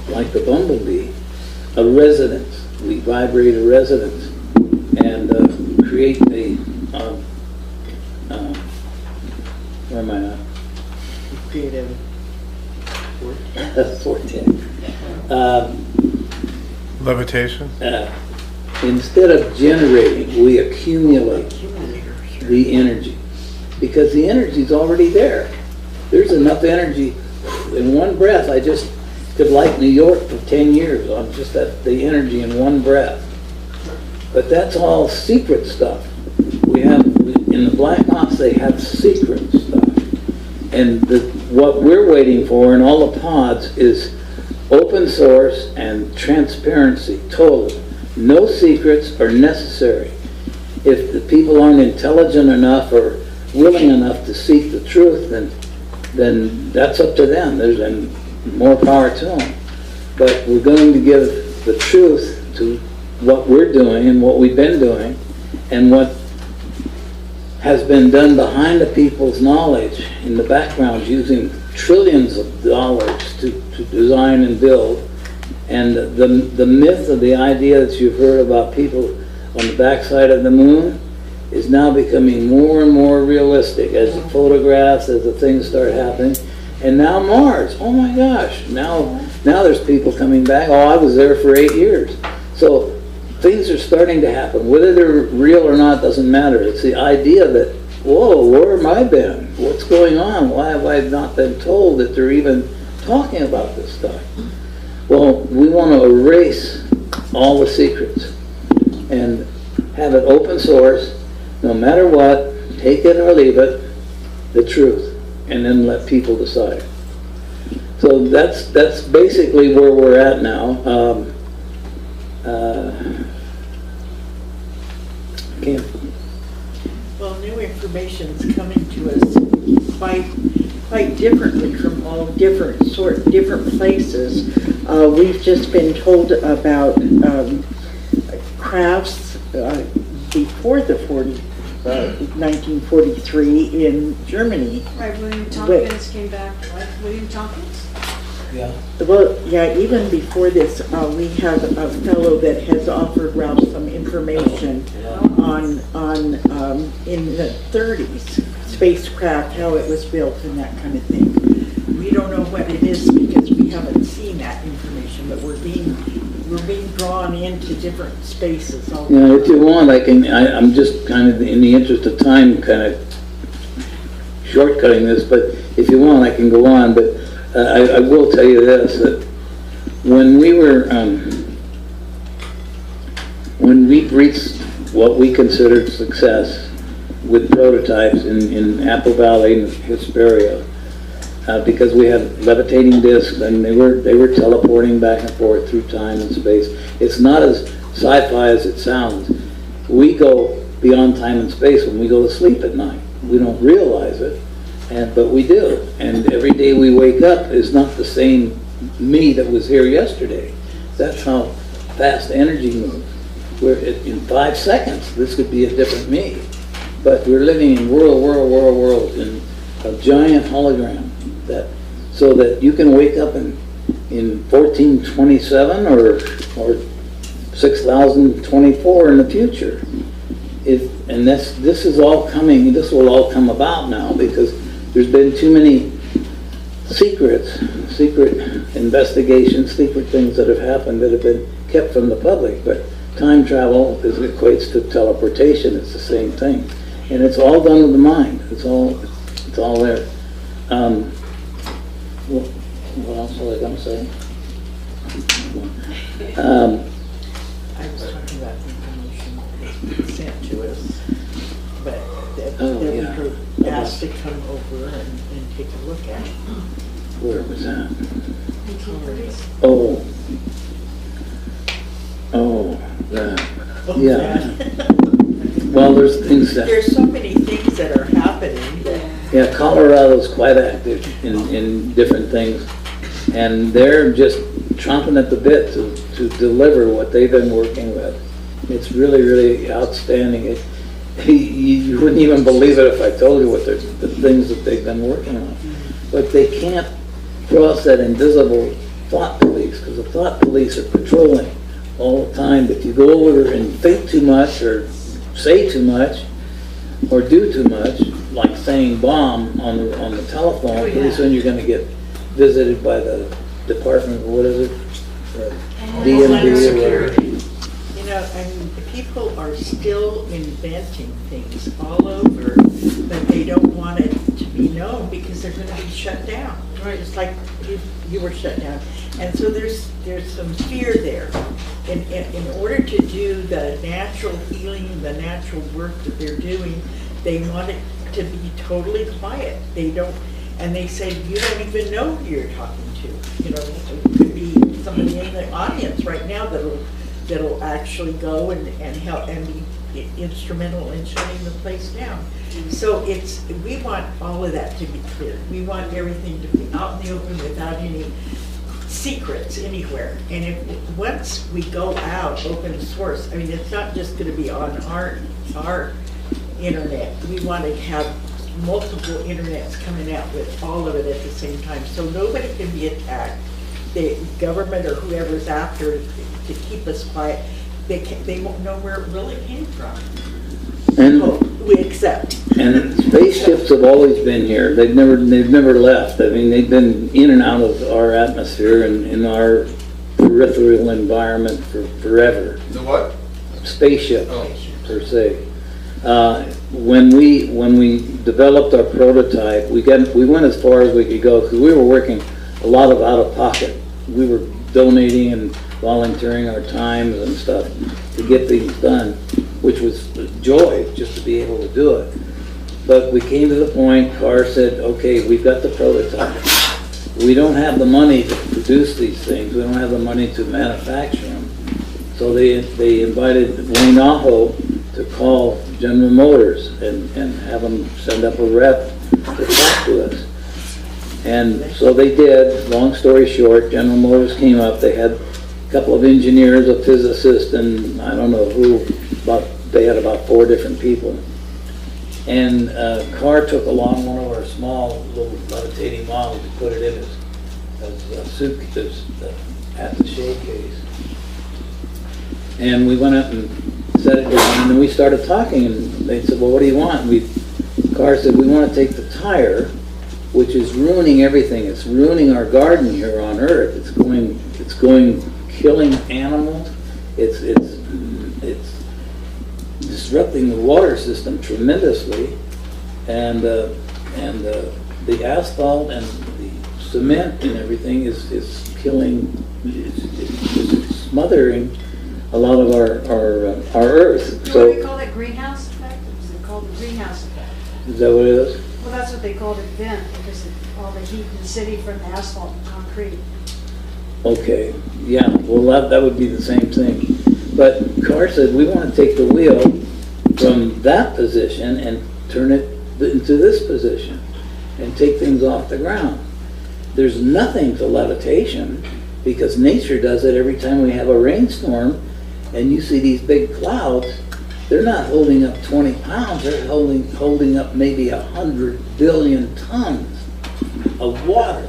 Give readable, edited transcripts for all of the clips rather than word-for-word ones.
like the bumblebee, a resonance. We vibrate a resonance and create a, where am I at? Creative. 14. Levitation? Instead of generating, we accumulate the energy. Because the energy is already there. There's enough energy. In one breath, I just could light New York for 10 years on just the energy in one breath. But that's all secret stuff. We have, in the Black Ops, they have secret stuff. And what we're waiting for in all the pods is open source and transparency, total. No secrets are necessary. If the people aren't intelligent enough or willing enough to seek the truth, then that's up to them. There's more power to them. But we're going to give the truth to what we're doing and what we've been doing and what has been done behind the people's knowledge in the background, using trillions of dollars to design and build. And the myth of the idea that you've heard about people on the backside of the moon is now becoming more and more realistic as the photographs, as the things start happening. And now Mars, oh my gosh, now there's people coming back. Oh, I was there for 8 years. So things are starting to happen. Whether they're real or not doesn't matter. It's the idea that, whoa, where have I been? What's going on? Why have I not been told that they're even talking about this stuff? Well, we want to erase all the secrets and have it open source, no matter what, take it or leave it, the truth, and then let people decide. So that's basically where we're at now. Well, new information is coming to us quite differently from all different places. We've just been told about crafts before the 1943 in Germany. Right, William Tompkins came back, right? William Tompkins? Yeah. Well, yeah, even before this, we have a fellow that has offered Ralph some information on in the 30s, spacecraft, how it was built and that kind of thing. We don't know what it is because we haven't seen that information, but we're being drawn into different spaces. Yeah, if you want, I'm just kind of, in the interest of time, kind of shortcutting this, but if you want, I can go on. But I will tell you this, that when we were, when we reached what we considered success with prototypes in Apple Valley and Hesperia, because we had levitating discs and they were teleporting back and forth through time and space. It's not as sci-fi as it sounds. We go beyond time and space when we go to sleep at night. We don't realize it, but we do. And every day we wake up is not the same me that was here yesterday. That's how fast energy moves. In 5 seconds, this could be a different me. But we're living in worlds in a giant hologram, so that you can wake up in 1427 or 6024 in the future. And this is all coming. This will all come about now because there's been too many secret investigations, secret things that have happened that have been kept from the public. But time travel equates to teleportation. It's the same thing, and it's all done with the mind. It's all there. What else was I going to say? I was talking about the information sent to us, but that we were asked to come over and take a look at. Where was that? 1930s. Oh, that. Yeah. Well, there's things that. There's so many things that are happening that. Yeah, Colorado's quite active in different things, and they're just chomping at the bit to deliver what they've been working with. It's really, really outstanding. You wouldn't even believe it if I told you what the things that they've been working on. But they can't cross that invisible thought police because because the thought police are patrolling all the time. But if you go over and think too much or say too much or do too much, like saying bomb on the telephone, pretty soon you're going to get visited by the Department of, what is it? Homeland DMV or Security. You know, and people are still inventing things all over, but they don't want it to be known because they're going to be shut down. Right, just like you were shut down. And so there's some fear there. In order to do the natural healing, the natural work that they're doing, they want it to be totally quiet. They don't, and they say, you don't even know who you're talking to. You know, it could be somebody in the audience right now that'll actually go and help and be instrumental in shutting the place down. So we want all of that to be clear. We want everything to be out in the open without any secrets anywhere. And once we go out open source, I mean, it's not just going to be on our internet. We want to have multiple internets coming out with all of it at the same time, so nobody can be attacked. The government or whoever's after to keep us quiet, they won't know where it really came from. And we accept. And spaceships have always been here. They've never left. I mean, they've been in and out of our atmosphere and in our peripheral environment for forever. The what? Spaceship, per se. When we developed our prototype, we went as far as we could go because we were working a lot of out of pocket. We were donating and volunteering our times and stuff to get things done, which was a joy just to be able to do it. But we came to the point, Carr said, okay, we've got the prototype. We don't have the money to produce these things. We don't have the money to manufacture them. So they invited Wayne Aho to call General Motors and have them send up a rep to talk to us. And so they did. Long story short, General Motors came up. They had a couple of engineers, a physicist, and I don't know who, they had about 4 different people. And Carr took along one of our small little levitating models and put it in his suitcase, attaché case. And we went up and set it down, and then we started talking, and they said, well, what do you want? Carr said, we want to take the tire, which is ruining everything. It's ruining our garden here on Earth. It's going killing animals. It's disrupting the water system tremendously, and the asphalt and the cement and everything is killing, is smothering a lot of our Earth. So, what do we call that, greenhouse effect? Is it called the greenhouse effect? Is that what it is? Well, that's what they called it then, because of all the heat in the city from the asphalt and concrete. Okay, yeah, well that would be the same thing. But Carr said, we want to take the wheel from that position and turn it into this position and take things off the ground. There's nothing to levitation because nature does it every time we have a rainstorm, and you see these big clouds. They're not holding up 20 pounds, they're holding up maybe 100 billion tons of water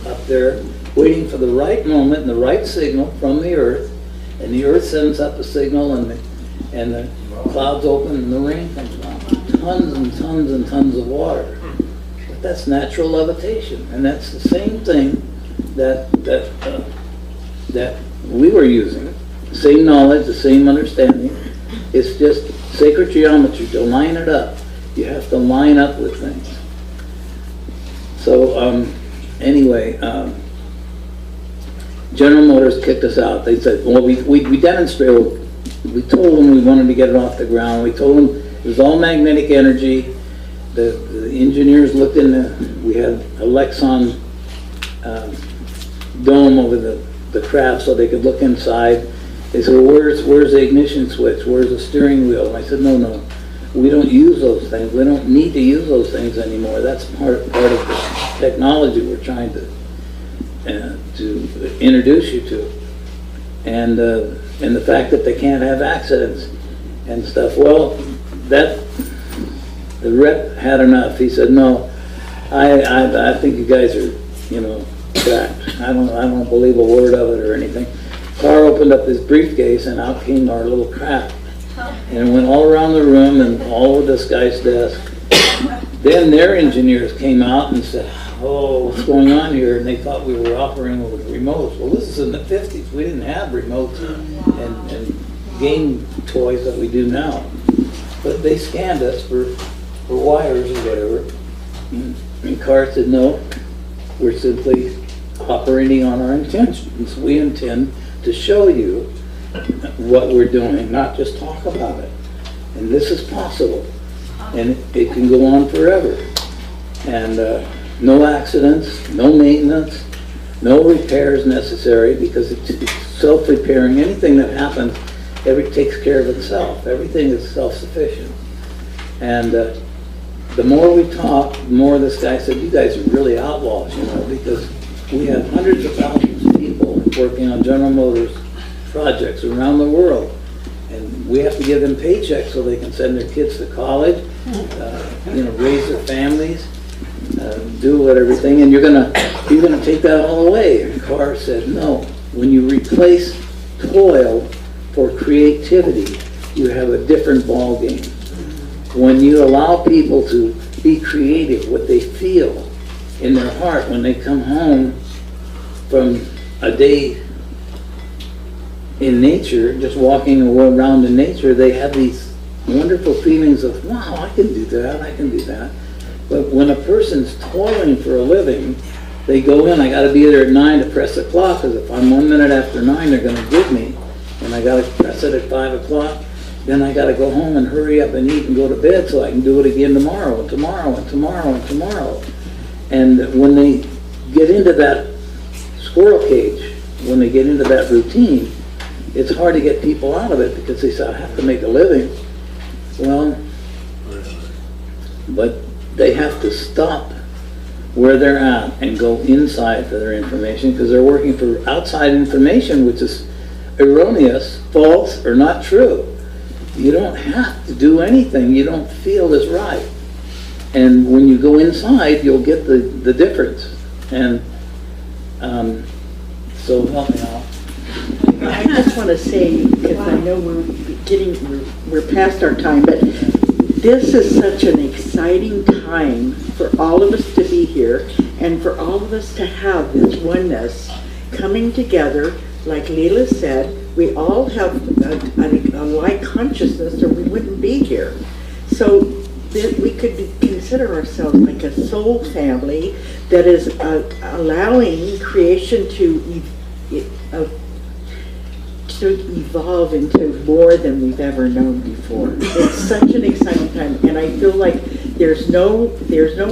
up there, waiting for the right moment and the right signal from the Earth, and the Earth sends up a signal, and the clouds open and the rain comes down. Tons and tons and tons of water. But that's natural levitation, and that's the same thing that we were using. The same knowledge, the same understanding. It's just sacred geometry to line it up. You have to line up with things. So anyway, General Motors kicked us out. They said, well, we demonstrated, we told them we wanted to get it off the ground. We told them it was all magnetic energy. The engineers looked in we had a Lexon dome over the craft so they could look inside. They said, well, where's the ignition switch? Where's the steering wheel? And I said, no, we don't use those things. We don't need to use those things anymore. That's part of the technology we're trying to introduce you to. And the fact that they can't have accidents and stuff. Well, the rep had enough. He said, no, I think you guys are, fact. I don't believe a word of it or anything. Carr opened up his briefcase and out came our little craft. And it went all around the room and all over this guy's desk. Then their engineers came out and said, oh, what's going on here? And they thought we were operating with remotes. Well, this is in the 50s. We didn't have remotes and game toys that we do now. But they scanned us for wires or whatever. And Carr said, no, we're simply operating on our intentions. We intend to show you what we're doing, not just talk about it. And this is possible. And it can go on forever. And no accidents, no maintenance, no repairs necessary, because it's self-repairing. Anything that happens, it takes care of itself. Everything is self-sufficient. And the more we talked, the more this guy said, you guys are really outlaws, you know, because we have hundreds of thousands of people working on General Motors projects around the world. And we have to give them paychecks so they can send their kids to college, you know, raise their families, do everything, and you're gonna take that all away. And Carr said, no. When you replace toil for creativity, you have a different ball game. When you allow people to be creative, what they feel in their heart when they come home from a day in nature, just walking around in nature, they have these wonderful feelings of, wow, I can do that, I can do that. But when a person's toiling for a living, they go in, I gotta be there at 9 to press the clock, because if I'm 1 minute after 9, they're gonna give me, and I gotta press it at 5 o'clock, then I gotta go home and hurry up and eat and go to bed so I can do it again tomorrow, and tomorrow, and tomorrow, and tomorrow. And when they get into that squirrel cage, when they get into that routine, it's hard to get people out of it because they say, I have to make a living. Well, but they have to stop where they're at and go inside for their information, because they're working for outside information, which is erroneous, false, or not true. You don't have to do anything you don't feel is right. And when you go inside, you'll get the difference. And so help me out. I just want to say, because I know we're past our time, but this is such an exciting time for all of us to be here and for all of us to have this oneness coming together. Like Leela said, we all have a like consciousness or we wouldn't be here. So we could consider ourselves like a soul family that is allowing creation to evolve into more than we've ever known before. It's such an exciting time, and I feel like there's no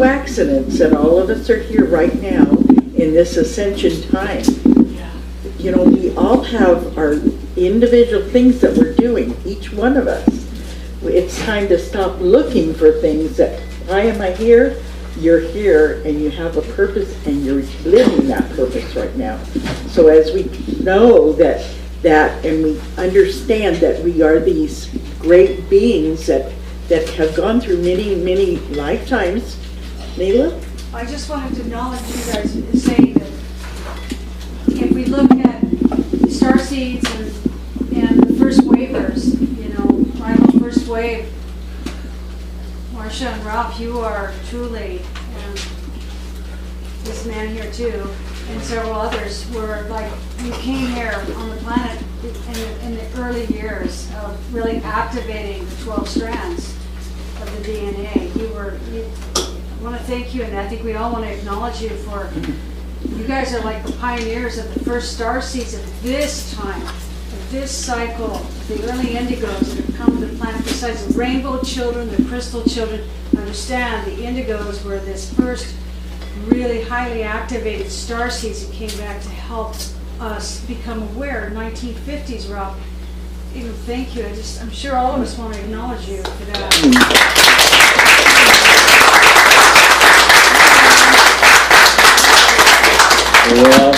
accidents that all of us are here right now in this ascension time. You know, we all have our individual things that we're doing, each one of us. It's time to stop looking for things that, why am I here? You're here and you have a purpose and you're living that purpose right now. So as we know that and we understand that we are these great beings that have gone through many lifetimes. Neela? I just wanted to acknowledge you guys saying that if we look at star seeds and the first wavers, you know, primal first wave, Marsha and Ralph, you are truly, and this man here too, and several others were like, you came here on the planet in the early years of really activating the 12 strands of the DNA. I want to thank you, and I think we all want to acknowledge you for, you guys are like the pioneers of the first star seeds of this time, of this cycle, the early indigos that have come to the planet, besides the rainbow children, the crystal children. Understand, the indigos were this first really highly activated star seeds that came back to help us become aware. 1950s, Ralph. Even thank you. I'm sure all of us want to acknowledge you for that. Well,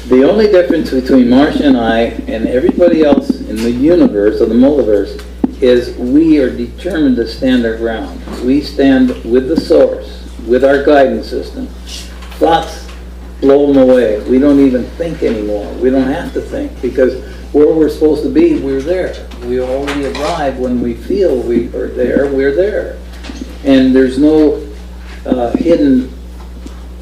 the only difference between Marsha and I and everybody else in the universe, or the multiverse, is we are determined to stand our ground. We stand with the source, with our guidance system. Thoughts blow them away. We don't even think anymore. We don't have to think, because where we're supposed to be, we're there. We already arrive when we feel we are there, we're there. And there's no hidden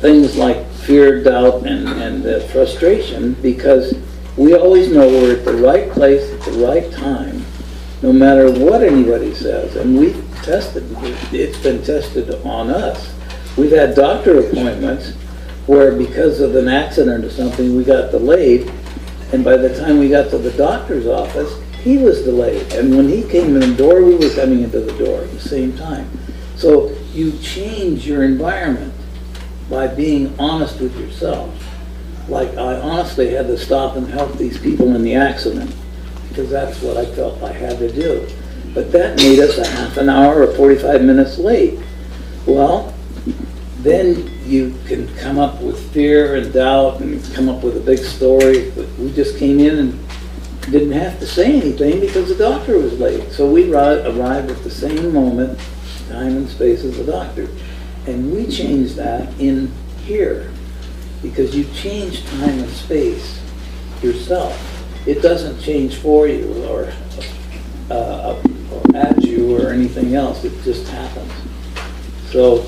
things like fear, doubt, and frustration, because we always know we're at the right place at the right time, no matter what anybody says. And we've tested, it's been tested on us. We've had doctor appointments where because of an accident or something, we got delayed, and by the time we got to the doctor's office, he was delayed. And when he came in the door, we were coming into the door at the same time. So you change your environment by being honest with yourself. Like, I honestly had to stop and help these people in the accident, because that's what I felt I had to do. But that made us a half an hour or 45 minutes late. Well, then you can come up with fear and doubt and come up with a big story. But we just came in and didn't have to say anything because the doctor was late. So we arrived at the same moment, time and space as the doctor. And we changed that in here, because you change time and space yourself. It doesn't change for you or at you or anything else. It just happens. So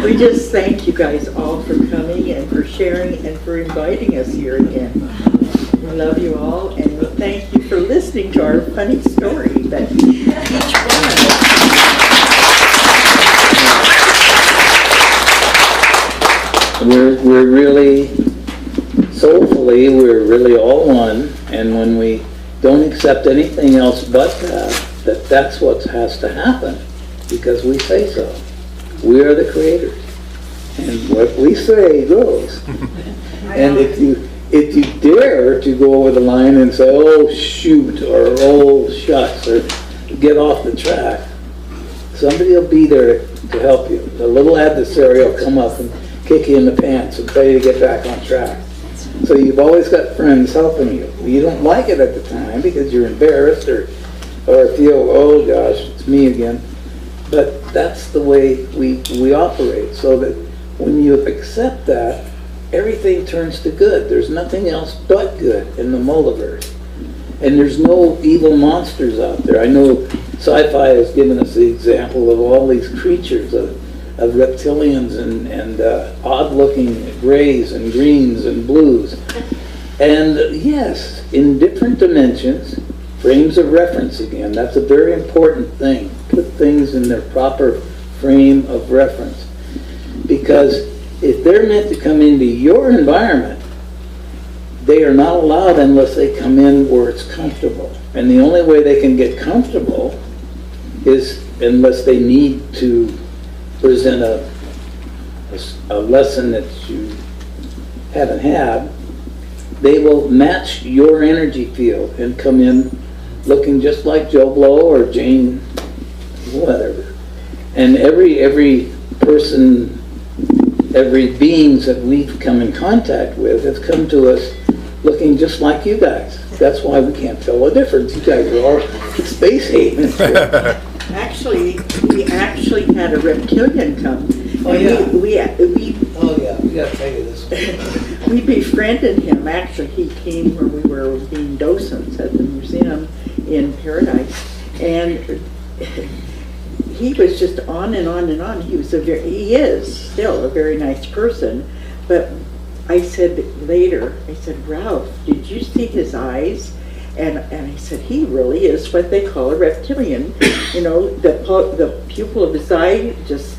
we just thank you guys all for coming and for sharing and for inviting us here again. We love you all, and we thank you for listening to our funny story that each one of us. We're really, soulfully, we're really all one, and when we don't accept anything else but that's what has to happen, because we say so. We are the creators, and what we say goes. And if you dare to go over the line and say, oh shoot, or oh shucks, or get off the track, somebody will be there to help you. A little adversary will come up and kick you in the pants and tell you to get back on track. So you've always got friends helping you. You don't like it at the time because you're embarrassed or feel, oh gosh, it's me again. But that's the way we operate, so that when you accept that, everything turns to good. There's nothing else but good in the multiverse. And there's no evil monsters out there. I know sci-fi has given us the example of all these creatures of reptilians and odd-looking grays and greens and blues. And yes, in different dimensions, frames of reference again, that's a very important thing. Put things in their proper frame of reference. Because if they're meant to come into your environment, they are not allowed unless they come in where it's comfortable. And the only way they can get comfortable is unless they need to present a lesson that you haven't had. They will match your energy field and come in looking just like Joe Blow or Jane, whatever. And every person, every beings that we've come in contact with have come to us looking just like you guys. That's why we can't tell the difference. You guys are all space hating. Actually, we actually had a reptilian come. Oh yeah. We Oh yeah, we gotta tell you this. we befriended him. Actually, he came when we were being docents at the museum in Paradise, and he was just on and on and on. He is still a very nice person, but I said later, I said, Ralph, did you see his eyes? And I said, he really is what they call a reptilian. You know, the pupil of his eye just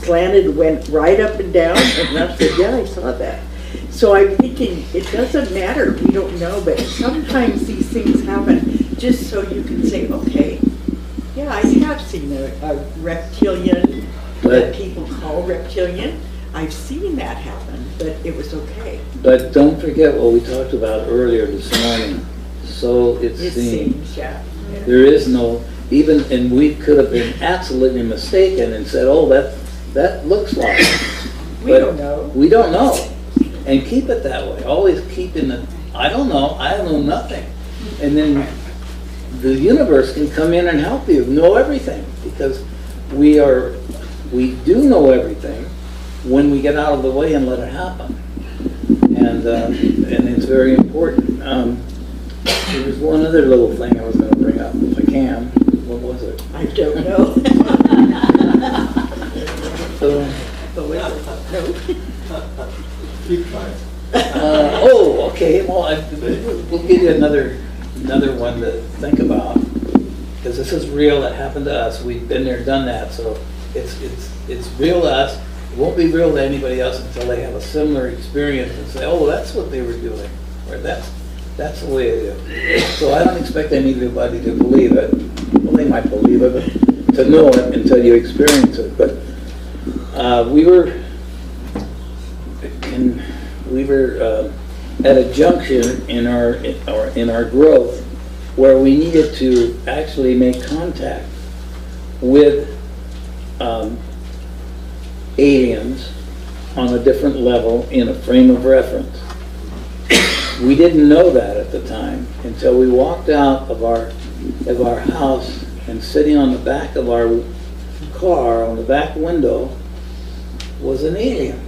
slanted, went right up and down, and Ralph said, yeah, I saw that. So I'm thinking, it doesn't matter, we don't know, but sometimes these things happen just so you can say, okay, yeah, I have seen a reptilian that people call reptilian. I've seen that happen, but it was okay. But don't forget what we talked about earlier this morning. So it seems. Yeah. There is no, even, and we could have been absolutely mistaken and said, oh, that looks like it. We don't know. We don't know. And keep it that way. Always keep in the, I don't know nothing. And then the universe can come in and help you know everything, because we do know everything when we get out of the way and let it happen. And it's very important. There was one other little thing I was going to bring up, if I can. What was it? I don't know. Keep trying. Okay. Well, we'll give you another one to think about, because this is real. It happened to us. We've been there, done that. So it's real to us. It won't be real to anybody else until they have a similar experience and say, "Oh, that's what they were doing," or "That's the way it is." So I don't expect anybody to believe it. Well, they might believe it, but to know it until you experience it. But we were at a junction in our growth where we needed to actually make contact with aliens on a different level in a frame of reference. We didn't know that at the time until we walked out of our house, and sitting on the back of our car, on the back window, was an alien.